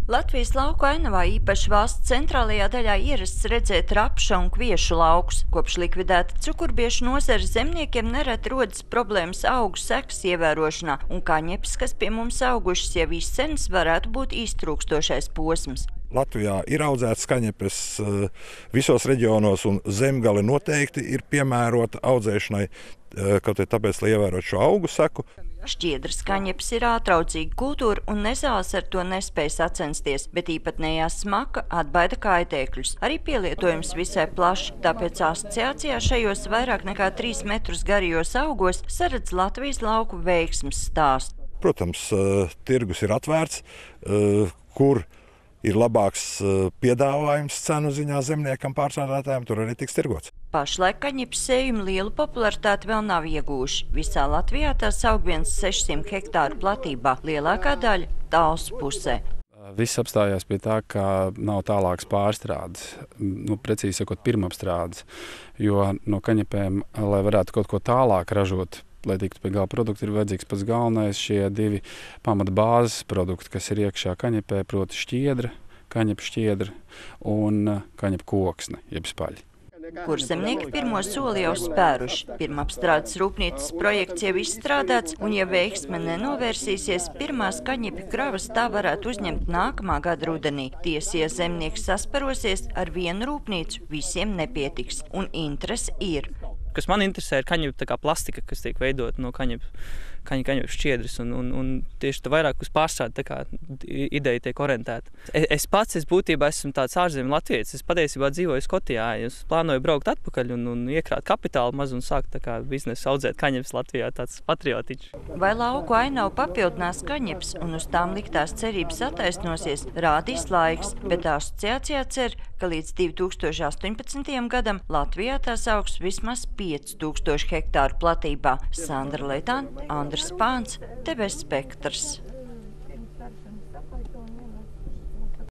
Latvijas lauku ainavā īpaši valsts centrālajā daļā ierasts redzēt rapša un kviešu laukus. Kopš likvidēta cukurbiešu nozares zemniekiem nereti rodas problēmas augu sekas ievērošanā, un kaņepes, kas pie mums augušas jau izsenis, varētu būt iztrūkstošais posms. Latvijā ir audzētas kaņepes visos reģionos, un Zemgale noteikti ir piemērota audzēšanai, kaut arī tāpēc, lai ievērotu šo augu seku. Šķiedras kaņepes ir ātraudzīga kultūra, un nezāles ar to nespēj sacensties, bet īpatnējā smaka atbaida kaitēkļus. Arī pielietojums visai plaši, tāpēc asociācijā šajos vairāk nekā 3 metrus garajos augos saredz Latvijas lauku veiksmes stāstu. Protams, tirgus ir atvērts, kur ir labāks piedāvājums cenu ziņā zemniekam, pārstrādātājiem, tur arī tiks tirgots. Pašlaik kaņepes sējumi lielu popularitāti vēl nav iegūši. Visā Latvijā tās aug viens 600 hektāru platībā, lielākā daļa Talsu pusē. Viss apstājās pie tā, ka nav tālākas pārstrādes, precīzi sakot, pirmapstrādes, jo no kaņepēm, lai varētu kaut ko tālāk ražot, lai tiktu pie gala produkta, ir vajadzīgs pats galvenais šie 2 pamata bāzes produkti, kas ir iekšā kaņepē, proti šķiedra, kaņepu šķiedra un kaņepu koksne, jeb spaļi. Kurzemnieki pirmo soli jau spēruši. Pirmapstrādes rūpnīcas projekts jau izstrādāts, un ja veiksme nenovērsīsies, pirmās kaņepju kravas tā varētu uzņemt nākamā gada rudenī. Tiesa, ja zemnieki sasparosies, ar vienu rūpnīcu visiem nepietiks, un interese ir. Kas man interesē, ir kaņepu plastika, kas tiek veidota no kaņepu šķiedras, un tieši tā vairāk uz pārstrādi ideja tiek orientēta. Es būtībā esmu tāds ārzemju latvietis. Es patiesībā dzīvoju Skotijā. Es plānoju braukt atpakaļ un iekrāt kapitālu maz un sākt biznesu audzēt kaņepes Latvijā, tāds patriotiķis. Vai lauku ainavu papildinās kaņepes un uz tām liktās cerības attaisnosies, rādīs laiks, bet asociācijā cer, ka līdz 2018. gadam Latvijā tās augs vismaz 5000 hektāru platībā. Sandra Leitāne, Andris Pāns, TV Spektrs.